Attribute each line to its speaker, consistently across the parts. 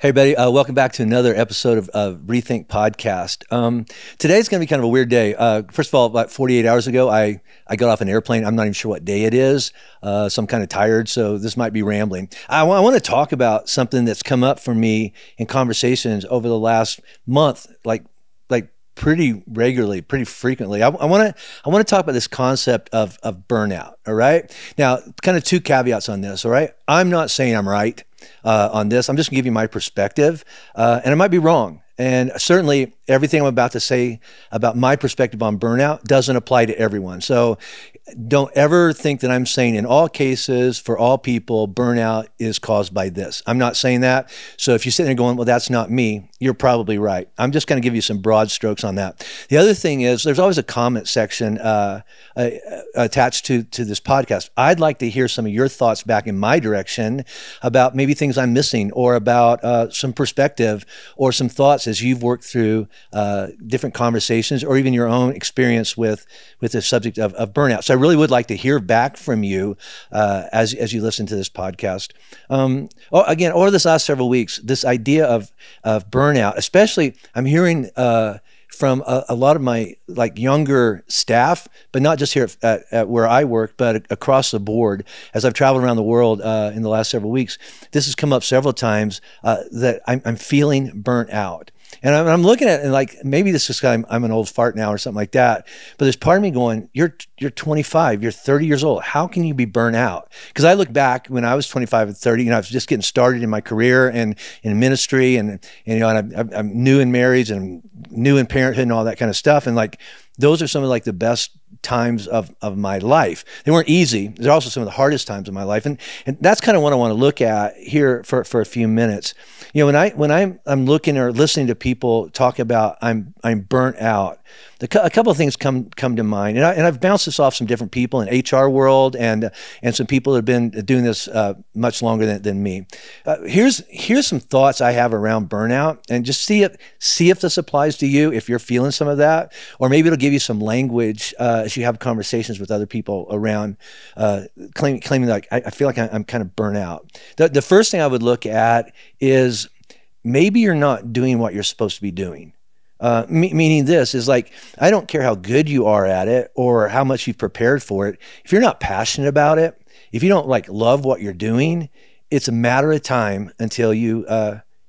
Speaker 1: Hey, buddy. Welcome back to another episode of Rethink Podcast. Today's going to be kind of a weird day. First of all, about 48 hours ago, I got off an airplane. I'm not even sure what day it is, so I'm kind of tired, so this might be rambling. I want to talk about something that's come up for me in conversations over the last month, like pretty regularly, pretty frequently. I want to talk about this concept of burnout. All right. Now, kind of two caveats on this. All right. I'm not saying I'm right on this. I'm just gonna give you my perspective, and I might be wrong. And certainly, everything I'm about to say about my perspective on burnout doesn't apply to everyone. So don't ever think that I'm saying in all cases, for all people, burnout is caused by this. I'm not saying that. So if you're sitting there going, well, that's not me, you're probably right. I'm just going to give you some broad strokes on that. The other thing is there's always a comment section attached to this podcast. I'd like to hear some of your thoughts back in my direction about maybe things I'm missing, or about some perspective or some thoughts as you've worked through different conversations, or even your own experience with the subject of burnout. So I really would like to hear back from you as you listen to this podcast. Again, over this last several weeks, this idea of burnout, especially I'm hearing from a lot of my younger staff, but not just here at where I work, but across the board. As I've traveled around the world in the last several weeks, this has come up several times that I'm feeling burnt out. And I'm looking at it and maybe this is because I'm an old fart now or something like that. But there's part of me going, you're 25, you're 30 years old. How can you be burnt out? Because I look back when I was 25 and 30, I was just getting started in my career and in ministry, and I'm new in marriage and new in parenthood and all that kind of stuff. And those are some of the best times of my life. They weren't easy. They're also some of the hardest times of my life. And that's kind of what I want to look at here for a few minutes. When I'm looking or listening to people talk about I'm burnt out, a couple of things come to mind, and I've bounced this off some different people in HR world and some people that have been doing this much longer than me. Here's some thoughts I have around burnout, and just see if this applies to you, if you're feeling some of that, or maybe it'll give you some language as you have conversations with other people around claiming I feel like I'm kind of burnt out. The first thing I would look at is maybe you're not doing what you're supposed to be doing. Meaning this is I don't care how good you are at it or how much you've prepared for it. If you're not passionate about it, if you don't love what you're doing, it's a matter of time until you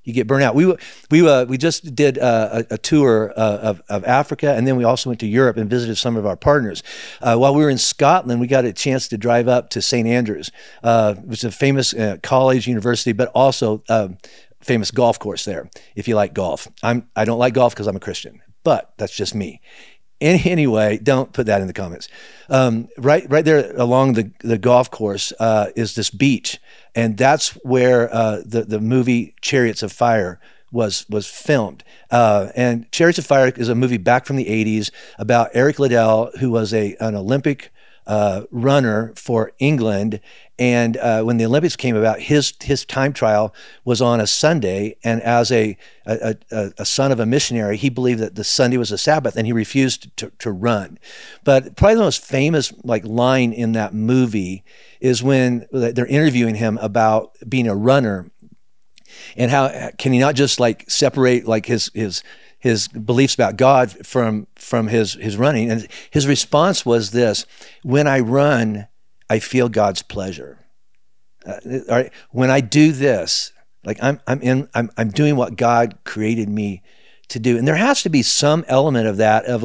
Speaker 1: get burnt out. We just did a tour of Africa, and then we also went to Europe and visited some of our partners. While we were in Scotland, we got a chance to drive up to St. Andrews, which is a famous college, university, but also famous golf course there, if you like golf. I don't like golf because I'm a Christian, but that's just me. Anyway, don't put that in the comments. Right there along the golf course is this beach, and that's where the movie Chariots of Fire was filmed. And Chariots of Fire is a movie back from the 80s about Eric Liddell, who was an Olympic runner for England. And when the Olympics came about, his time trial was on a Sunday. And as a son of a missionary, he believed that the Sunday was a Sabbath, and he refused to run. But probably the most famous line in that movie is when they're interviewing him about being a runner, and how can he not just separate his beliefs about God from his running. And his response was this: when I run, I feel God's pleasure. All right, when I do this, I'm doing what God created me to do. And there has to be some element of that, of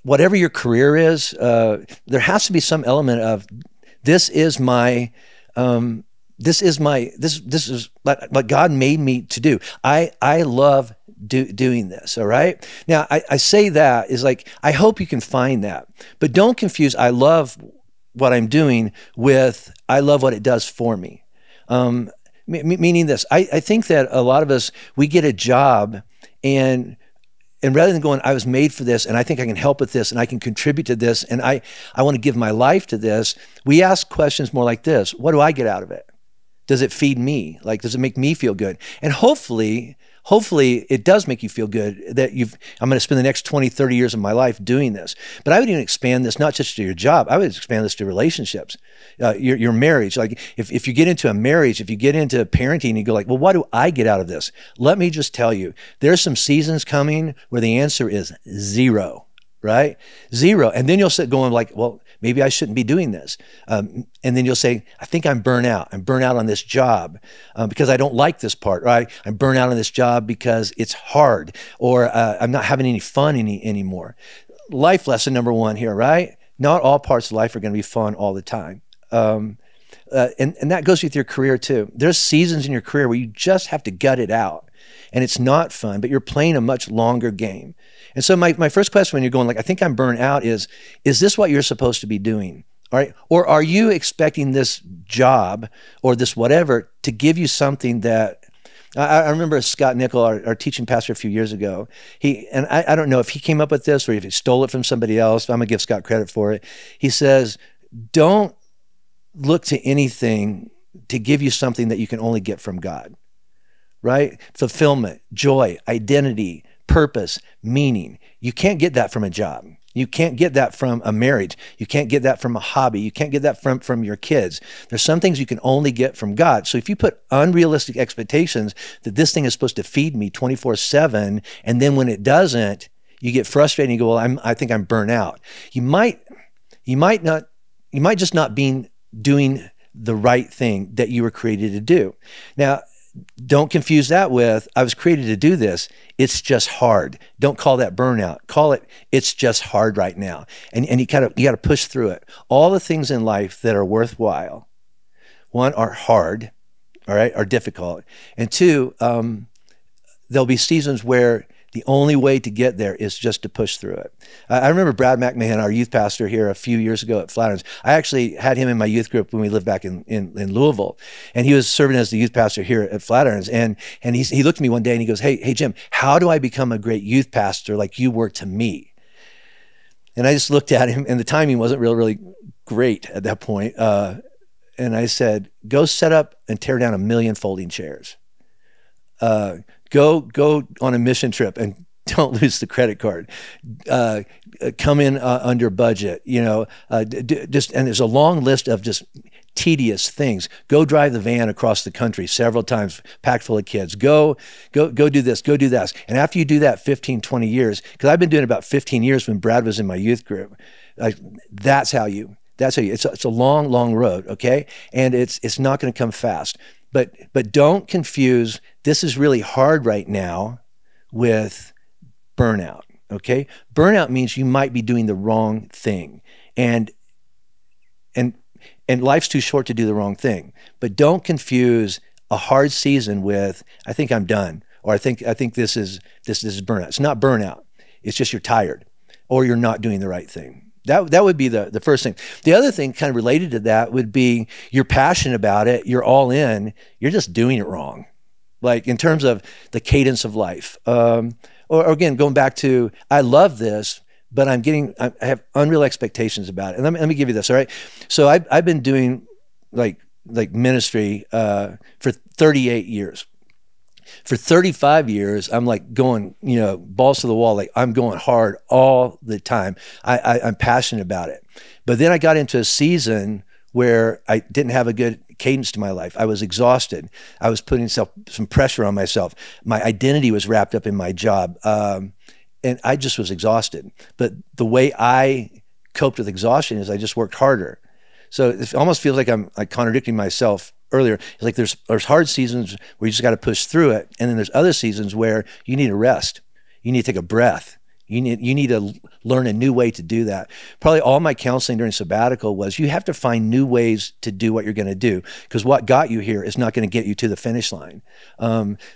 Speaker 1: whatever your career is, there has to be some element of this is what God made me to do. I love doing this. All right. Now I say that is I hope you can find that, but don't confuse I love what I'm doing with I love what it does for me. Meaning this, I think that a lot of us, we get a job and rather than going, I was made for this, and I think I can help with this, and I can contribute to this, and I want to give my life to this, we ask questions more like this: what do I get out of it? Does it feed me? Like, does it make me feel good? And hopefully it does make you feel good that I'm going to spend the next 20, 30 years of my life doing this. But I would even expand this, not just to your job. I would expand this to relationships, your marriage. Like if you get into a marriage, if you get into parenting, you go like, well, what do I get out of this? Let me just tell you, there's some seasons coming where the answer is 0. Right? 0. And then you'll sit going like, well, maybe I shouldn't be doing this. And then you'll say, I think I'm burnt out. I'm burnt out on this job because I don't like this part. Right? I'm burnt out on this job because it's hard, or I'm not having any fun anymore. Life lesson number 1 here, right? Not all parts of life are going to be fun all the time. And that goes with your career too. There's seasons in your career where you just have to gut it out. And it's not fun, but you're playing a much longer game. And so my first question when you're going like, I think I'm burnt out is this what you're supposed to be doing? All right? Or are you expecting this job or this whatever to give you something that, I remember Scott Nickel, our teaching pastor a few years ago, I don't know if he came up with this or if he stole it from somebody else. I'm gonna give Scott credit for it. He says, don't look to anything to give you something that you can only get from God. Right? Fulfillment, joy, identity, purpose, meaning. You can't get that from a job. You can't get that from a marriage. You can't get that from a hobby. You can't get that from your kids. There's some things you can only get from God. So if you put unrealistic expectations that this thing is supposed to feed me 24/7, and then when it doesn't, you get frustrated and you go, well, I think I'm burnt out. You might just not be doing the right thing that you were created to do. Now, don't confuse that with, I was created to do this. It's just hard. Don't call that burnout. Call it, it's just hard right now. And you got to push through it. All the things in life that are worthwhile, 1, are hard, all right, are difficult. And 2, there'll be seasons where the only way to get there is just to push through it. I remember Brad McMahon, our youth pastor here a few years ago at Flatirons. I actually had him in my youth group when we lived back in Louisville. And he was serving as the youth pastor here at Flatirons. And he looked at me one day and he goes, hey, Jim, how do I become a great youth pastor like you were to me? And I just looked at him, and the timing wasn't really great at that point. And I said, go set up and tear down 1 million folding chairs. Go on a mission trip and don't lose the credit card. Come in under budget, and there's a long list of just tedious things. Go drive the van across the country several times, packed full of kids. Go do this, go do that. And after you do that 15, 20 years, because I've been doing it about 15 years when Brad was in my youth group, that's how you, it's a long road, okay? And it's not going to come fast. But don't confuse, this is really hard right now, with burnout, okay? Burnout means you might be doing the wrong thing. And life's too short to do the wrong thing. But don't confuse a hard season with, I think I'm done, or I think this is burnout. It's not burnout. It's just you're tired, or you're not doing the right thing. That would be the first thing. The other thing kind of related to that would be, you're passionate about it, you're all in, you're just doing it wrong. Like in terms of the cadence of life. Or again, going back to, I love this, but I have unreal expectations about it. And let me give you this, all right? So I've been doing like ministry for 38 years. For 35 years, I'm like going, balls to the wall. Like I'm going hard all the time. I'm passionate about it. But then I got into a season where I didn't have a good cadence to my life. I was exhausted. I was putting some pressure on myself. My identity was wrapped up in my job. And I just was exhausted. But the way I coped with exhaustion is I just worked harder. So it almost feels like I'm contradicting myself earlier. It's like there's hard seasons where you just got to push through it. And then there's other seasons where you need a rest. You need to take a breath. You need to learn a new way to do that. Probably all my counseling during sabbatical was, you have to find new ways to do what you're going to do, because what got you here is not going to get you to the finish line.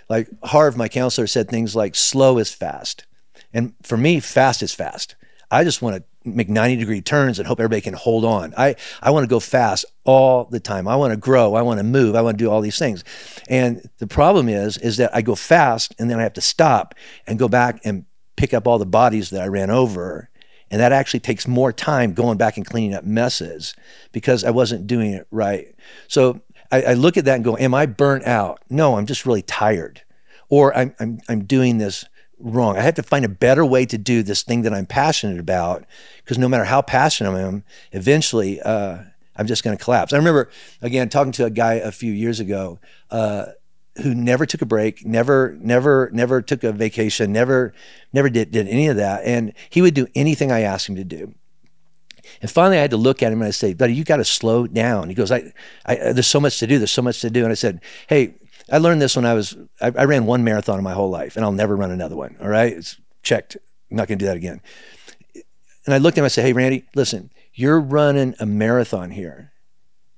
Speaker 1: Like Harv, my counselor, said things like, slow is fast. And for me, fast is fast. I just want to make 90-degree turns and hope everybody can hold on. I want to go fast all the time. I want to grow. I want to move. I want to do all these things. And the problem is that I go fast and then I have to stop and go back and pick up all the bodies that I ran over. And that actually takes more time going back and cleaning up messes because I wasn't doing it right. So I look at that and go, am I burnt out? No, I'm just really tired. Or I'm doing this wrong. I have to find a better way to do this thing that I'm passionate about, because no matter how passionate I am, eventually I'm just going to collapse. I remember, again, talking to a guy a few years ago who never took a break, never took a vacation, never did any of that. And he would do anything I asked him to do. And finally, I had to look at him and I say, buddy, you got to slow down. He goes, there's so much to do. There's so much to do. And I said, hey, I learned this when I ran one marathon in my whole life, and I'll never run another one. All right. It's checked. I'm not going to do that again. And I looked at him and I said, hey, Randy, listen, you're running a marathon here.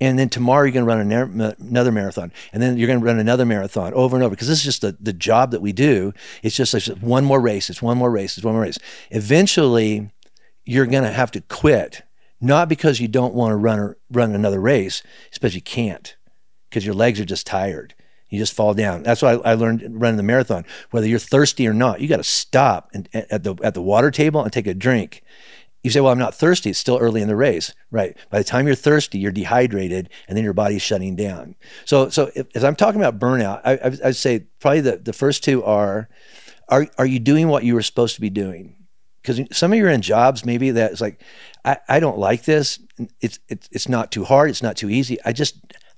Speaker 1: And then tomorrow you're going to run another marathon. And then you're going to run another marathon over and over, because this is just the job that we do. It's just like one more race. It's one more race. It's one more race. Eventually, you're going to have to quit, not because you don't want to run another race, it's because you can't, because your legs are just tired. You just fall down. That's what I learned running the marathon. Whether you're thirsty or not, you got to stop at the water table and take a drink. You say, well, I'm not thirsty. It's still early in the race, right? By the time you're thirsty, you're dehydrated, and then your body's shutting down. So as I'm talking about burnout, I'd say probably the first two are you doing what you were supposed to be doing? Because some of you are in jobs maybe that it's like, I don't like this. It's not too hard. It's not too easy.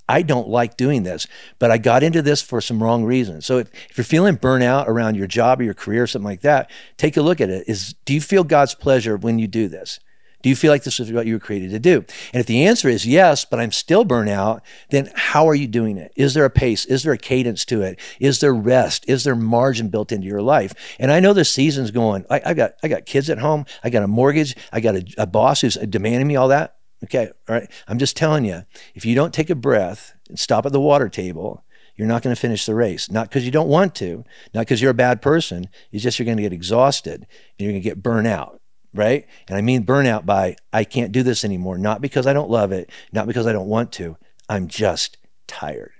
Speaker 1: I don't like doing this, but I got into this for some wrong reasons. So if you're feeling burnout around your job or your career or something like that, take a look at it. Do you feel God's pleasure when you do this? Do you feel like this is what you were created to do? And if the answer is yes, but I'm still burnt out, then how are you doing it? Is there a pace? Is there a cadence to it? Is there rest? Is there margin built into your life? And I know the season's going. I got kids at home. I got a mortgage. I got a boss who's demanding me all that. Okay, all right. I'm just telling you, if you don't take a breath and stop at the water table, you're not going to finish the race. Not because you don't want to, not because you're a bad person. It's just you're going to get exhausted and you're going to get burnt out, right? And I mean burnout by, I can't do this anymore. Not because I don't love it, not because I don't want to. I'm just tired.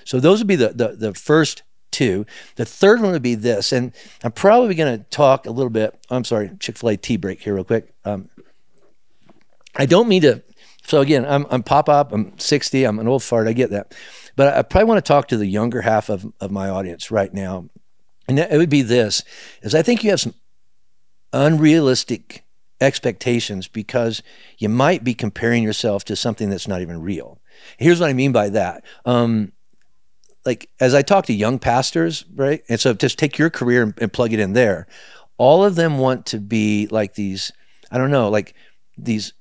Speaker 1: So those would be the first two. The third one would be this, and I'm probably going to talk a little bit. I'm sorry, Chick-fil-A tea break here real quick. I don't mean to. So again, I'm pop-up, I'm 60, I'm an old fart, I get that. But I probably want to talk to the younger half of my audience right now. And it would be this, is I think you have some unrealistic expectations because you might be comparing yourself to something that's not even real. Here's what I mean by that. Like as I talk to young pastors, right? And so just take your career and plug it in there. All of them want to be like these, I don't know, like these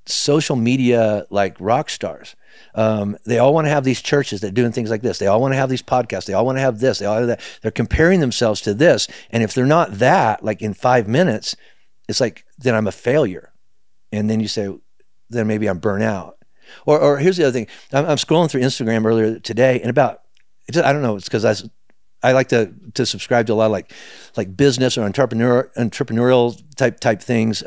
Speaker 1: social media like rock stars. They all want to have these churches that are doing things like this. They all want to have these podcasts. They all want to have this. They all have that. They're comparing themselves to this. And if they're not that, like in 5 minutes, it's like, then I'm a failure. And then you say, then maybe I'm burnt out. Or here's the other thing. I'm scrolling through Instagram earlier today, and I don't know, it's because I like to subscribe to a lot of like business or entrepreneurial type things.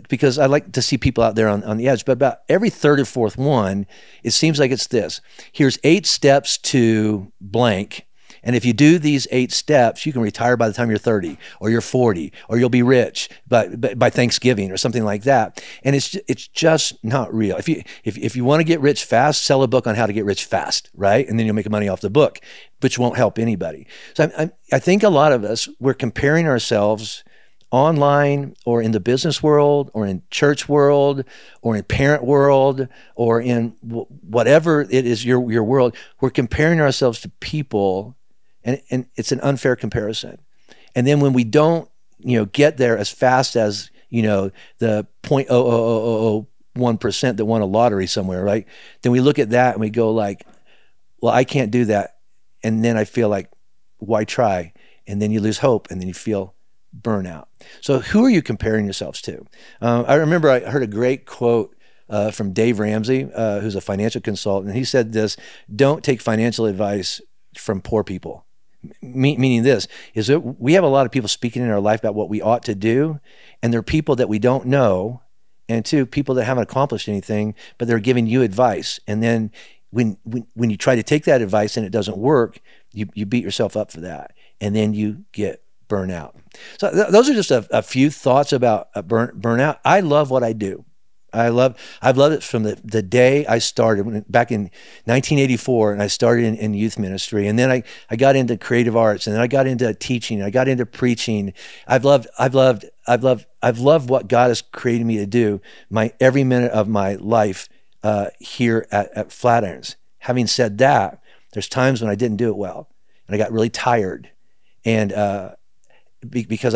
Speaker 1: Because I like to see people out there on the edge. But about every third or fourth one, it seems like it's this. Here's 8 steps to blank. And if you do these 8 steps, you can retire by the time you're 30 or you're 40, or you'll be rich by Thanksgiving or something like that. And it's just not real. If you want to get rich fast, sell a book on how to get rich fast, right? And then you'll make money off the book, but you won't help anybody. So I think a lot of us, we're comparing ourselves online or in the business world or in church world or in parent world or in whatever it is your world. We're comparing ourselves to people, and it's an unfair comparison. And then when we don't get there as fast as the 0.00001% that won a lottery somewhere, right? Then we look at that and we go like, well, I can't do that. And then I feel like, why try? And then you lose hope, and then you feel burnout. So who are you comparing yourselves to? I remember I heard a great quote from Dave Ramsey, who's a financial consultant. He said this: don't take financial advice from poor people. Meaning this, is that we have a lot of people speaking in our life about what we ought to do, and they're people that we don't know, and 2, people that haven't accomplished anything, but they're giving you advice. And then when you try to take that advice and it doesn't work, you beat yourself up for that, and then you get burnout. So those are just a few thoughts about burnout. I love what I do. I've loved it from the day I started back in 1984, and I started in youth ministry, and then I got into creative arts, and then I got into teaching, I got into preaching. I've loved what God has created me to do every minute of my life here at Flatirons. Having said that, there's times when I didn't do it well, and I got really tired, and because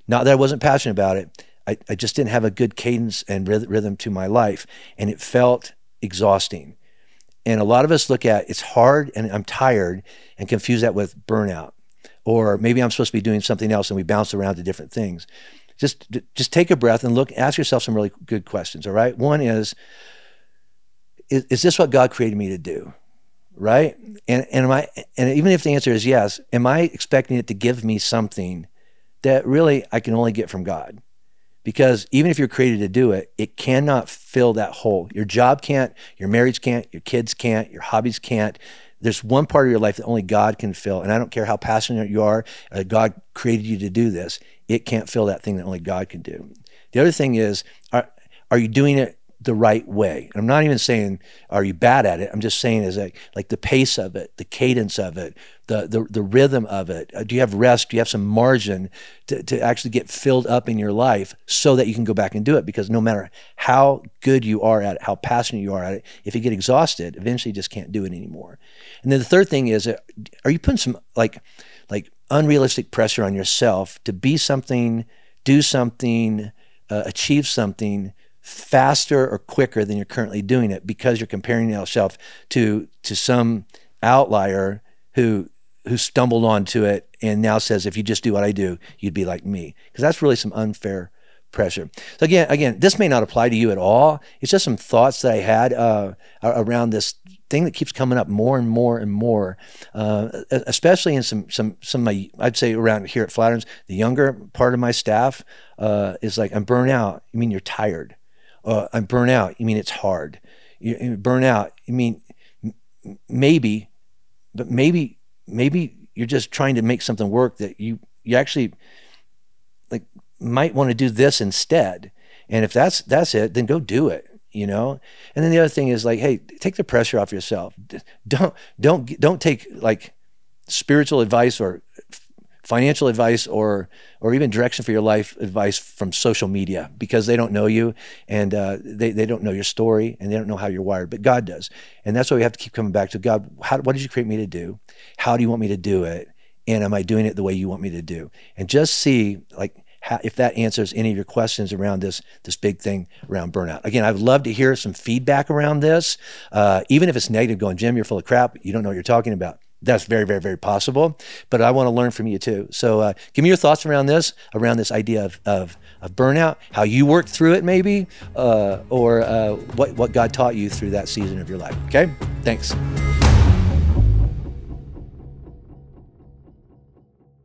Speaker 1: not that I wasn't passionate about it. I just didn't have a good cadence and rhythm to my life, and it felt exhausting. And a lot of us look at it's hard and I'm tired and confuse that with burnout, or maybe I'm supposed to be doing something else, and we bounce around to different things. Just take a breath and ask yourself some really good questions. All right. One is this what God created me to do? Right. And even if the answer is yes, am I expecting it to give me something that really I can only get from God? Because even if you're created to do it, it cannot fill that hole. Your job can't, your marriage can't, your kids can't, your hobbies can't. There's one part of your life that only God can fill. And I don't care how passionate you are, God created you to do this. It can't fill that thing that only God can do. The other thing is, are you doing it the right way? And I'm not even saying, are you bad at it? I'm just saying is like the pace of it, the cadence of it, the rhythm of it. Do you have rest? Do you have some margin to actually get filled up in your life so that you can go back and do it? Because no matter how good you are at it, how passionate you are at it, if you get exhausted, eventually you just can't do it anymore. And then the third thing is, are you putting some like unrealistic pressure on yourself to be something, do something, achieve something faster or quicker than you're currently doing it, because you're comparing yourself to some outlier who stumbled onto it and now says, if you just do what I do, you'd be like me? Because that's really some unfair pressure. So again, this may not apply to you at all. It's just some thoughts that I had around this thing that keeps coming up more and more and more, especially in some of my, I'd say around here at Flatirons, the younger part of my staff is like, I'm burnt out. You mean you're tired? I'm burnt out. You mean it's hard? You burn out. You mean maybe, but maybe you're just trying to make something work that you actually like might want to do this instead. And if that's it, then go do it. And then the other thing is like, hey, take the pressure off yourself. Don't take like spiritual advice or financial advice or even direction for your life advice from social media, because they don't know you, and they don't know your story, and they don't know how you're wired, but God does. And that's why we have to keep coming back to God. What did you create me to do? How do you want me to do it? And am I doing it the way you want me to do? And just see like if that answers any of your questions around this big thing around burnout. Again, I'd love to hear some feedback around this, even if it's negative, going, Jim, you're full of crap. You don't know what you're talking about. That's very, very, very possible. But I want to learn from you too. So give me your thoughts around this idea of burnout, how you worked through it maybe, or what God taught you through that season of your life. Okay? Thanks.